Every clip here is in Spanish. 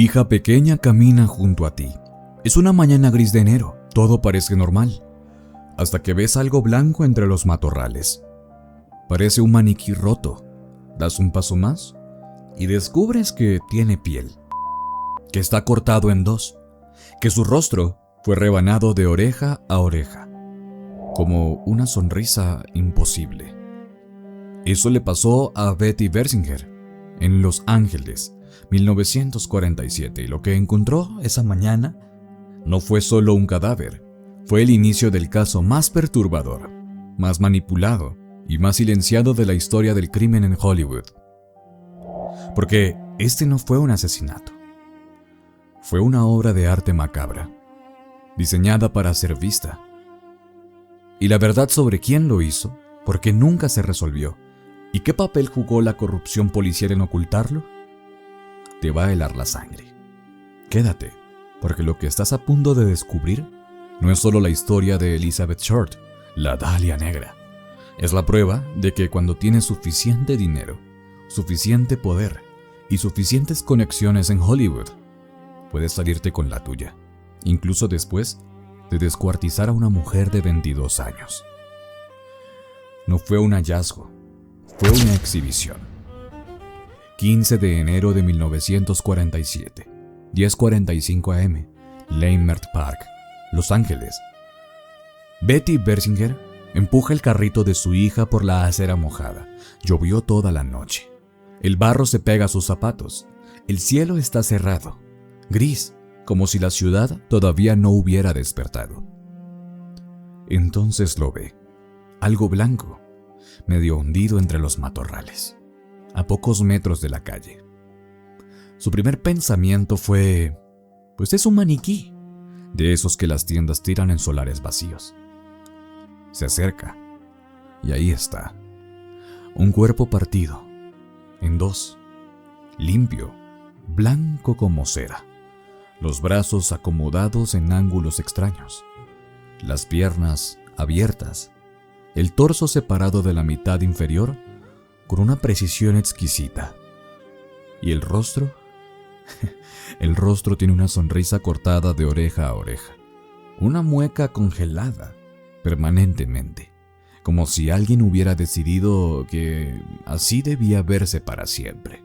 hija pequeña camina junto a ti. Es una mañana gris de enero, todo parece normal, hasta que ves algo blanco entre los matorrales. Parece un maniquí roto. Das un paso más y descubres que tiene piel, que está cortado en dos, que su rostro fue rebanado de oreja a oreja, como una sonrisa imposible. Eso le pasó a Betty Bersinger en Los Ángeles, 1947, y lo que encontró esa mañana no fue solo un cadáver, fue el inicio del caso más perturbador, más manipulado y más silenciado de la historia del crimen en Hollywood. Porque este no fue un asesinato, fue una obra de arte macabra, diseñada para ser vista. Y la verdad sobre quién lo hizo, por qué nunca se resolvió, y qué papel jugó la corrupción policial en ocultarlo, te va a helar la sangre. Quédate, porque lo que estás a punto de descubrir no es solo la historia de Elizabeth Short, la Dalia Negra. Es la prueba de que cuando tienes suficiente dinero, suficiente poder y suficientes conexiones en Hollywood, puedes salirte con la tuya, incluso después de descuartizar a una mujer de 22 años. No fue un hallazgo, fue una exhibición. 15 de enero de 1947, 10:45 am, Leimert Park, Los Ángeles. Betty Bersinger empuja el carrito de su hija por la acera mojada. Llovió toda la noche. El barro se pega a sus zapatos. El cielo está cerrado, gris, como si la ciudad todavía no hubiera despertado. Entonces lo ve, algo blanco, medio hundido entre los matorrales, a pocos metros de la calle. Su primer pensamiento fue, pues es un maniquí, de esos que las tiendas tiran en solares vacíos. Se acerca, y ahí está, un cuerpo partido, en dos, limpio, blanco como cera, los brazos acomodados en ángulos extraños, las piernas abiertas, el torso separado de la mitad inferior con una precisión exquisita. ¿Y el rostro? El rostro tiene una sonrisa cortada de oreja a oreja, una mueca congelada permanentemente, como si alguien hubiera decidido que así debía verse para siempre.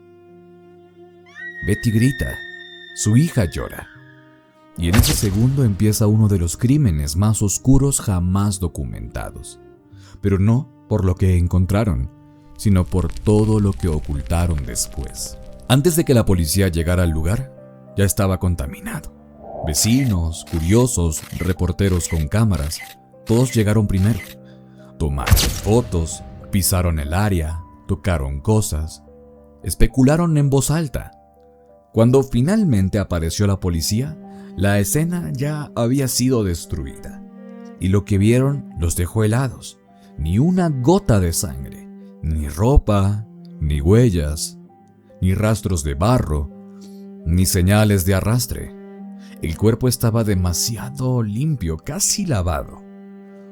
Betty grita, su hija llora, y en ese segundo empieza uno de los crímenes más oscuros jamás documentados, pero no por lo que encontraron, sino por todo lo que ocultaron después. Antes de que la policía llegara al lugar, ya estaba contaminado. Vecinos, curiosos, reporteros con cámaras, todos llegaron primero. Tomaron fotos, pisaron el área, tocaron cosas, especularon en voz alta. Cuando finalmente apareció la policía, la escena ya había sido destruida, y lo que vieron los dejó helados. Ni una gota de sangre, ni ropa, ni huellas, ni rastros de barro, ni señales de arrastre. El cuerpo estaba demasiado limpio, casi lavado.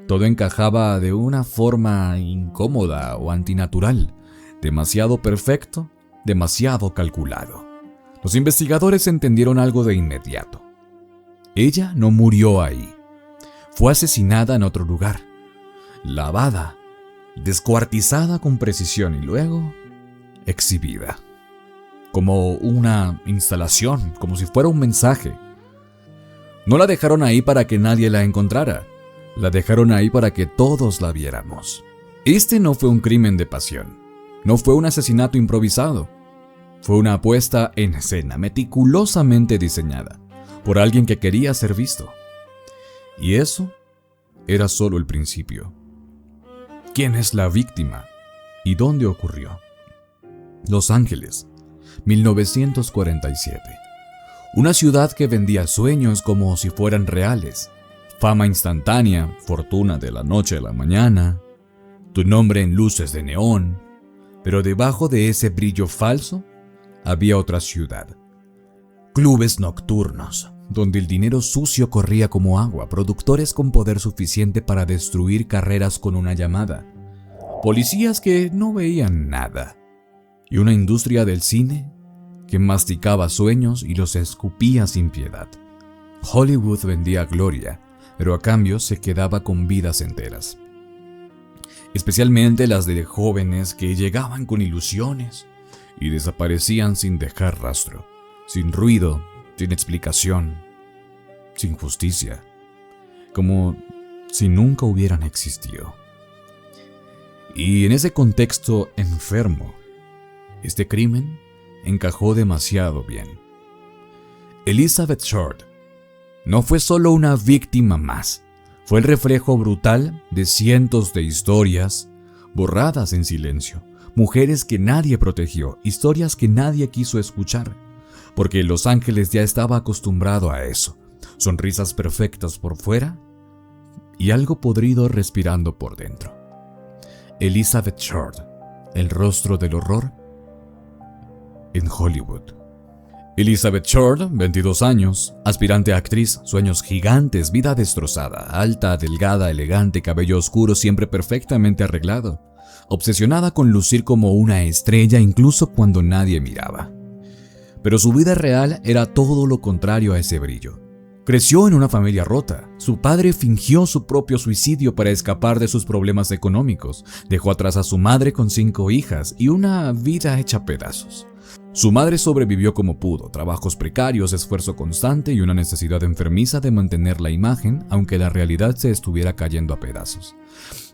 Todo encajaba de una forma incómoda o antinatural, demasiado perfecto, demasiado calculado. Los investigadores entendieron algo de inmediato. Ella no murió ahí. Fue asesinada en otro lugar, lavada, descuartizada con precisión y luego exhibida. Como una instalación, como si fuera un mensaje. No la dejaron ahí para que nadie la encontrara. La dejaron ahí para que todos la viéramos. Este no fue un crimen de pasión. No fue un asesinato improvisado. Fue una puesta en escena meticulosamente diseñada por alguien que quería ser visto. Y eso era solo el principio. ¿Quién es la víctima? ¿Y dónde ocurrió? Los Ángeles, 1947. Una ciudad que vendía sueños como si fueran reales. Fama instantánea, fortuna de la noche a la mañana, tu nombre en luces de neón. Pero debajo de ese brillo falso había otra ciudad. Clubes nocturnos, donde el dinero sucio corría como agua, productores con poder suficiente para destruir carreras con una llamada, policías que no veían nada, y una industria del cine que masticaba sueños y los escupía sin piedad. Hollywood vendía gloria, pero a cambio se quedaba con vidas enteras. Especialmente las de jóvenes que llegaban con ilusiones y desaparecían sin dejar rastro, sin ruido, sin explicación, sin justicia, como si nunca hubieran existido. Y en ese contexto enfermo, este crimen encajó demasiado bien. Elizabeth Short no fue solo una víctima más, fue el reflejo brutal de cientos de historias borradas en silencio, mujeres que nadie protegió, historias que nadie quiso escuchar, porque Los Ángeles ya estaba acostumbrado a eso, sonrisas perfectas por fuera y algo podrido respirando por dentro. Elizabeth Short, el rostro del horror en Hollywood. Elizabeth Short, 22 años, aspirante a actriz, sueños gigantes, vida destrozada, alta, delgada, elegante, cabello oscuro, siempre perfectamente arreglado, obsesionada con lucir como una estrella incluso cuando nadie miraba. Pero su vida real era todo lo contrario a ese brillo. Creció en una familia rota. Su padre fingió su propio suicidio para escapar de sus problemas económicos. Dejó atrás a su madre con 5 hijas y una vida hecha pedazos. Su madre sobrevivió como pudo, trabajos precarios, esfuerzo constante y una necesidad enfermiza de mantener la imagen, aunque la realidad se estuviera cayendo a pedazos.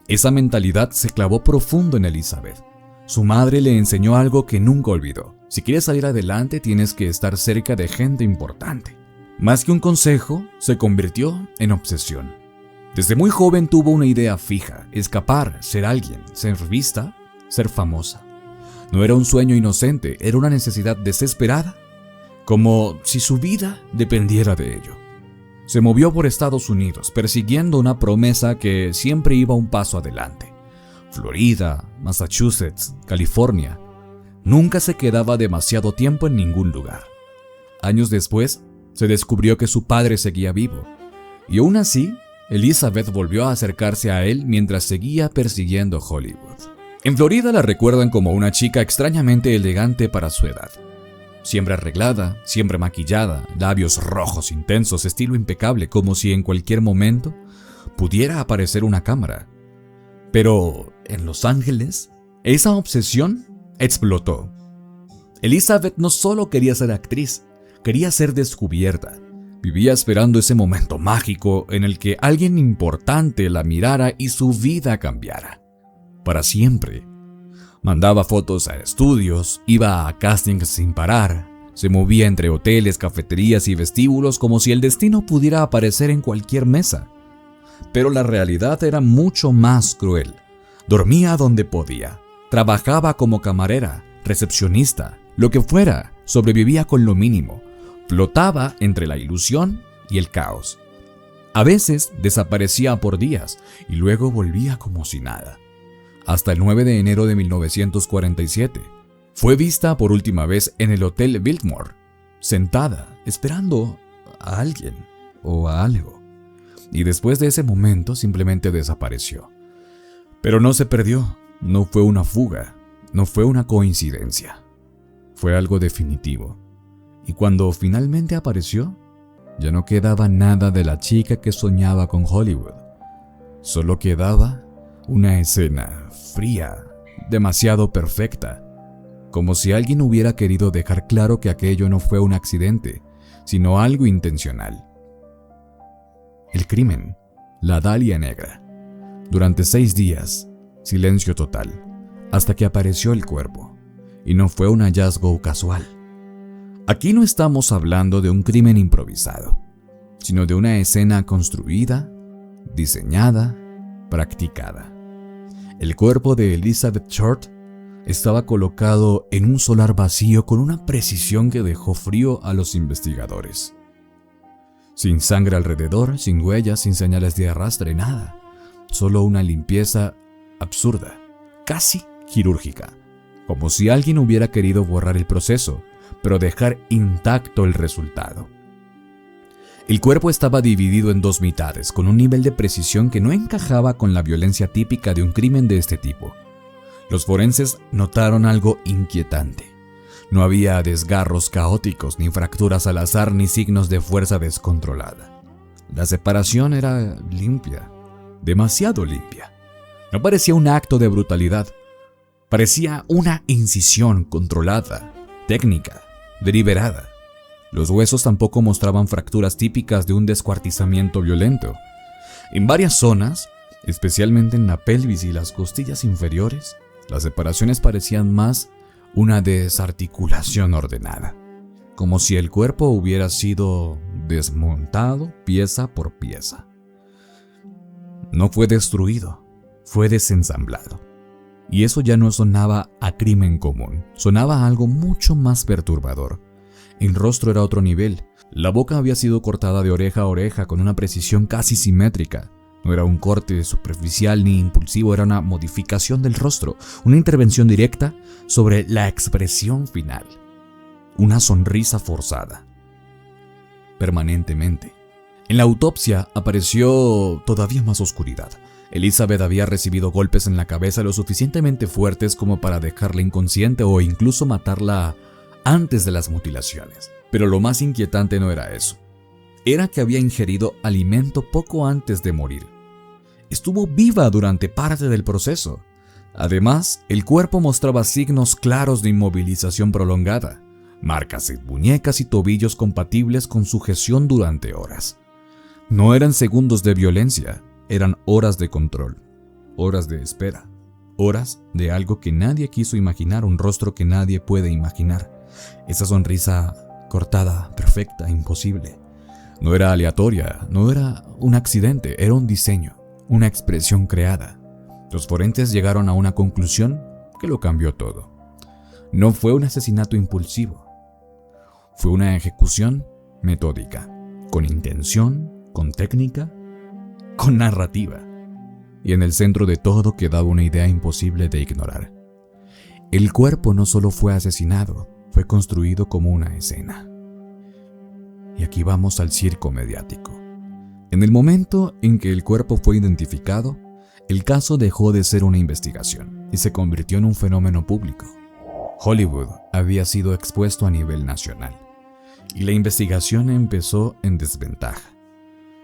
Esa mentalidad se clavó profundo en Elizabeth. Su madre le enseñó algo que nunca olvidó. Si quieres salir adelante, tienes que estar cerca de gente importante. Más que un consejo, se convirtió en obsesión. Desde muy joven tuvo una idea fija: escapar, ser alguien, ser vista, ser famosa. No era un sueño inocente, era una necesidad desesperada, como si su vida dependiera de ello. Se movió por Estados Unidos, persiguiendo una promesa que siempre iba un paso adelante. Florida, Massachusetts, California. Nunca se quedaba demasiado tiempo en ningún lugar. Años después, se descubrió que su padre seguía vivo, y aún así, Elizabeth volvió a acercarse a él mientras seguía persiguiendo Hollywood. En Florida la recuerdan como una chica extrañamente elegante para su edad. Siempre arreglada, siempre maquillada, labios rojos intensos, estilo impecable, como si en cualquier momento pudiera aparecer una cámara. Pero en Los Ángeles, esa obsesión explotó. Elizabeth no solo quería ser actriz, quería ser descubierta. Vivía esperando ese momento mágico en el que alguien importante la mirara y su vida cambiara. Para siempre. Mandaba fotos a estudios, iba a castings sin parar, se movía entre hoteles, cafeterías y vestíbulos como si el destino pudiera aparecer en cualquier mesa. Pero la realidad era mucho más cruel. Dormía donde podía, trabajaba como camarera, recepcionista, lo que fuera, sobrevivía con lo mínimo, flotaba entre la ilusión y el caos. A veces desaparecía por días y luego volvía como si nada. Hasta el 9 de enero de 1947, fue vista por última vez en el Hotel Biltmore, sentada, esperando a alguien o a algo. Y después de ese momento simplemente desapareció. Pero no se perdió, no fue una fuga, no fue una coincidencia. Fue algo definitivo. Y cuando finalmente apareció, ya no quedaba nada de la chica que soñaba con Hollywood. Solo quedaba una escena fría, demasiado perfecta, como si alguien hubiera querido dejar claro que aquello no fue un accidente, sino algo intencional. El crimen, la Dalia Negra. Durante 6 días, silencio total, hasta que apareció el cuerpo, y no fue un hallazgo casual. Aquí no estamos hablando de un crimen improvisado, sino de una escena construida, diseñada, practicada. El cuerpo de Elizabeth Short estaba colocado en un solar vacío con una precisión que dejó frío a los investigadores. Sin sangre alrededor, sin huellas, sin señales de arrastre, nada. Solo una limpieza absurda, casi quirúrgica, como si alguien hubiera querido borrar el proceso, pero dejar intacto el resultado. El cuerpo estaba dividido en 2 mitades, con un nivel de precisión que no encajaba con la violencia típica de un crimen de este tipo. Los forenses notaron algo inquietante. No había desgarros caóticos, ni fracturas al azar, ni signos de fuerza descontrolada. La separación era limpia, demasiado limpia. No parecía un acto de brutalidad. Parecía una incisión controlada, técnica, deliberada. Los huesos tampoco mostraban fracturas típicas de un descuartizamiento violento. En varias zonas, especialmente en la pelvis y las costillas inferiores, las separaciones parecían más una desarticulación ordenada, como si el cuerpo hubiera sido desmontado pieza por pieza. No fue destruido, fue desensamblado. Y eso ya no sonaba a crimen común, sonaba a algo mucho más perturbador. El rostro era otro nivel. La boca había sido cortada de oreja a oreja con una precisión casi simétrica. No era un corte superficial ni impulsivo, era una modificación del rostro, una intervención directa sobre la expresión final. Una sonrisa forzada. Permanentemente. En la autopsia apareció todavía más oscuridad. Elizabeth había recibido golpes en la cabeza lo suficientemente fuertes como para dejarla inconsciente o incluso matarla antes de las mutilaciones. Pero lo más inquietante no era eso. Era que había ingerido alimento poco antes de morir. Estuvo viva durante parte del proceso. Además, el cuerpo mostraba signos claros de inmovilización prolongada, marcas en muñecas y tobillos compatibles con sujeción durante horas. No eran segundos de violencia, eran horas de control, horas de espera, horas de algo que nadie quiso imaginar, un rostro que nadie puede imaginar. Esa sonrisa cortada, perfecta, imposible. No era aleatoria, no era un accidente, era un diseño, una expresión creada. Los forenses llegaron a una conclusión que lo cambió todo. No fue un asesinato impulsivo, fue una ejecución metódica, con intención, con técnica, con narrativa. Y en el centro de todo quedaba una idea imposible de ignorar. El cuerpo no solo fue asesinado, fue construido como una escena. Y aquí vamos al circo mediático. En el momento en que el cuerpo fue identificado, el caso dejó de ser una investigación y se convirtió en un fenómeno público. Hollywood había sido expuesto a nivel nacional y la investigación empezó en desventaja.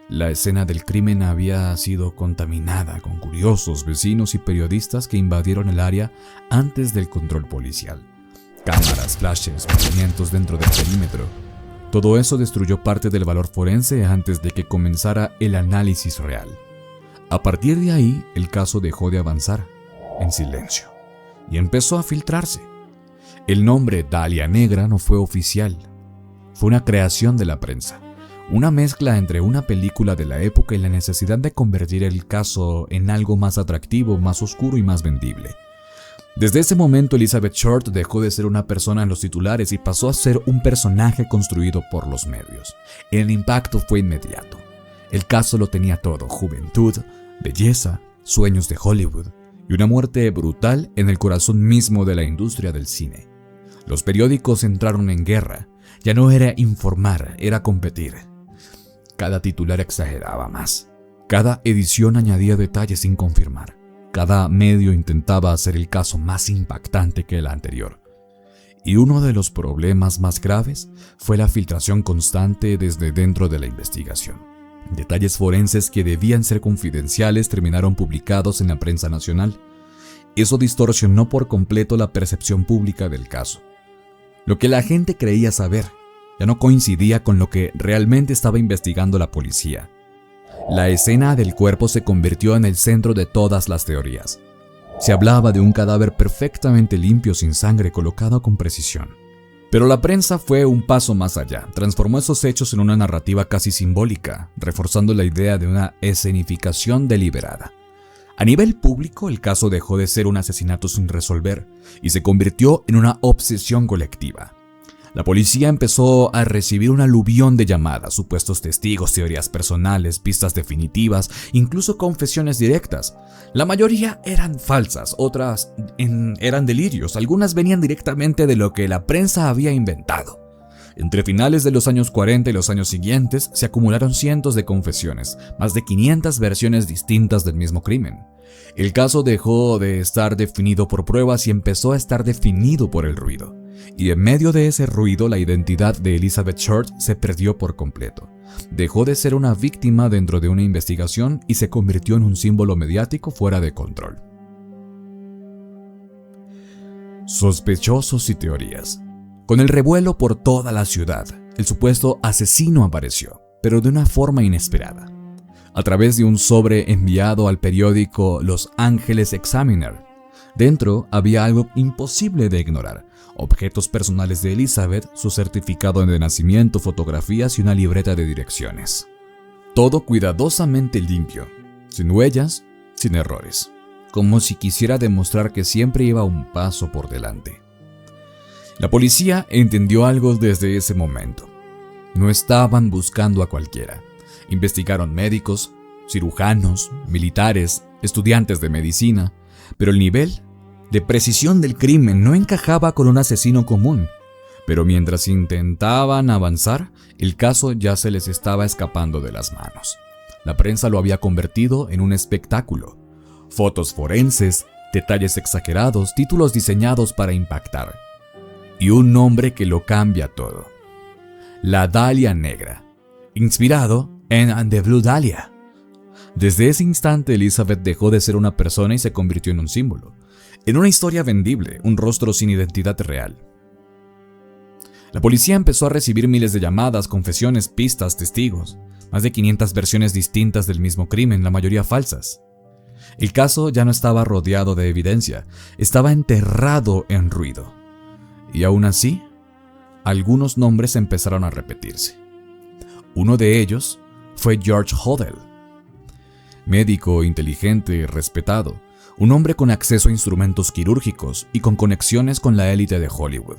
La escena del crimen había sido contaminada con curiosos, vecinos y periodistas que invadieron el área antes del control policial. Cámaras, flashes, movimientos dentro del perímetro. Todo eso destruyó parte del valor forense antes de que comenzara el análisis real. A partir de ahí, el caso dejó de avanzar en silencio y empezó a filtrarse. El nombre Dalia Negra no fue oficial, fue una creación de la prensa. Una mezcla entre una película de la época y la necesidad de convertir el caso en algo más atractivo, más oscuro y más vendible. Desde ese momento, Elizabeth Short dejó de ser una persona en los titulares y pasó a ser un personaje construido por los medios. El impacto fue inmediato. El caso lo tenía todo: juventud, belleza, sueños de Hollywood y una muerte brutal en el corazón mismo de la industria del cine. Los periódicos entraron en guerra. Ya no era informar, era competir. Cada titular exageraba más. Cada edición añadía detalles sin confirmar. Cada medio intentaba hacer el caso más impactante que el anterior. Y uno de los problemas más graves fue la filtración constante desde dentro de la investigación. Detalles forenses que debían ser confidenciales terminaron publicados en la prensa nacional. Eso distorsionó por completo la percepción pública del caso. Lo que la gente creía saber ya no coincidía con lo que realmente estaba investigando la policía. La escena del cuerpo se convirtió en el centro de todas las teorías. Se hablaba de un cadáver perfectamente limpio, sin sangre, colocado con precisión. Pero la prensa fue un paso más allá. Transformó esos hechos en una narrativa casi simbólica, reforzando la idea de una escenificación deliberada. A nivel público, el caso dejó de ser un asesinato sin resolver y se convirtió en una obsesión colectiva. La policía empezó a recibir un aluvión de llamadas, supuestos testigos, teorías personales, pistas definitivas, incluso confesiones directas. La mayoría eran falsas, otras eran delirios, algunas venían directamente de lo que la prensa había inventado. Entre finales de los años 40 y los años siguientes se acumularon cientos de confesiones, más de 500 versiones distintas del mismo crimen. El caso dejó de estar definido por pruebas y empezó a estar definido por el ruido. Y en medio de ese ruido, la identidad de Elizabeth Short se perdió por completo. Dejó de ser una víctima dentro de una investigación y se convirtió en un símbolo mediático fuera de control. Sospechosos y teorías. Con el revuelo por toda la ciudad, el supuesto asesino apareció, pero de una forma inesperada. A través de un sobre enviado al periódico Los Angeles Examiner. Dentro había algo imposible de ignorar: objetos personales de Elizabeth, su certificado de nacimiento, fotografías y una libreta de direcciones. Todo cuidadosamente limpio, sin huellas, sin errores, como si quisiera demostrar que siempre iba un paso por delante. La policía entendió algo desde ese momento. No estaban buscando a cualquiera. Investigaron médicos, cirujanos, militares, estudiantes de medicina, pero el nivel de precisión del crimen no encajaba con un asesino común. Pero mientras intentaban avanzar, el caso ya se les estaba escapando de las manos. La prensa lo había convertido en un espectáculo. Fotos forenses, detalles exagerados, títulos diseñados para impactar. Y un nombre que lo cambia todo: la Dahlia Negra, inspirado en The Blue Dahlia. Desde ese instante, Elizabeth dejó de ser una persona y se convirtió en un símbolo, en una historia vendible, un rostro sin identidad real. La policía empezó a recibir miles de llamadas, confesiones, pistas, testigos, más de 500 versiones distintas del mismo crimen, la mayoría falsas. El caso ya no estaba rodeado de evidencia, estaba enterrado en ruido. Y aún así, algunos nombres empezaron a repetirse. Uno de ellos fue George Hodel. Médico, inteligente, respetado, un hombre con acceso a instrumentos quirúrgicos y con conexiones con la élite de Hollywood.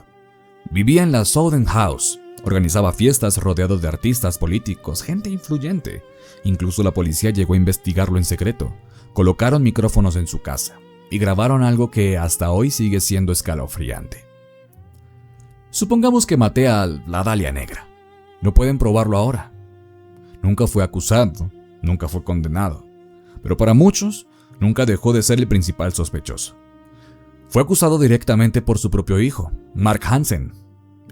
Vivía en la Southern House, organizaba fiestas rodeado de artistas, políticos, gente influyente. Incluso la policía llegó a investigarlo en secreto. Colocaron micrófonos en su casa y grabaron algo que hasta hoy sigue siendo escalofriante. Supongamos que maté a la Dahlia Negra. No pueden probarlo ahora. Nunca fue acusado, nunca fue condenado. Pero para muchos, nunca dejó de ser el principal sospechoso. Fue acusado directamente por su propio hijo, Mark Hansen,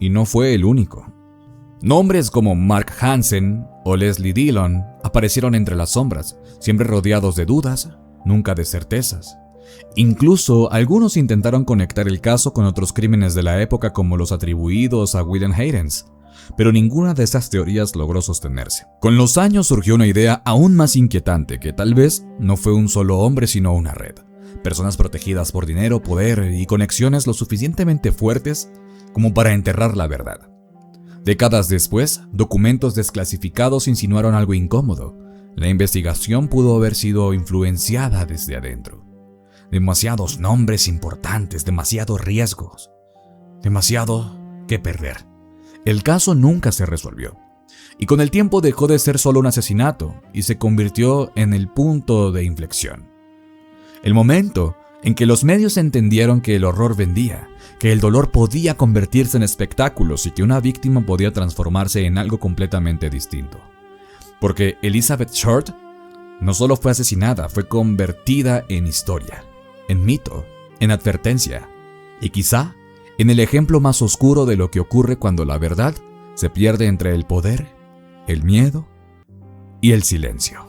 y no fue el único. Nombres como Mark Hansen o Leslie Dillon aparecieron entre las sombras, siempre rodeados de dudas, nunca de certezas. Incluso algunos intentaron conectar el caso con otros crímenes de la época, como los atribuidos a William Haydens, pero ninguna de esas teorías logró sostenerse. Con los años surgió una idea aún más inquietante, que tal vez no fue un solo hombre sino una red. Personas protegidas por dinero, poder y conexiones lo suficientemente fuertes como para enterrar la verdad. Décadas después, documentos desclasificados insinuaron algo incómodo. La investigación pudo haber sido influenciada desde adentro. Demasiados nombres importantes, demasiados riesgos, demasiado que perder. El caso nunca se resolvió, y con el tiempo dejó de ser solo un asesinato y se convirtió en el punto de inflexión. El momento en que los medios entendieron que el horror vendía, que el dolor podía convertirse en espectáculos y que una víctima podía transformarse en algo completamente distinto. Porque Elizabeth Short no solo fue asesinada, fue convertida en historia, en mito, en advertencia, y quizá en el ejemplo más oscuro de lo que ocurre cuando la verdad se pierde entre el poder, el miedo y el silencio.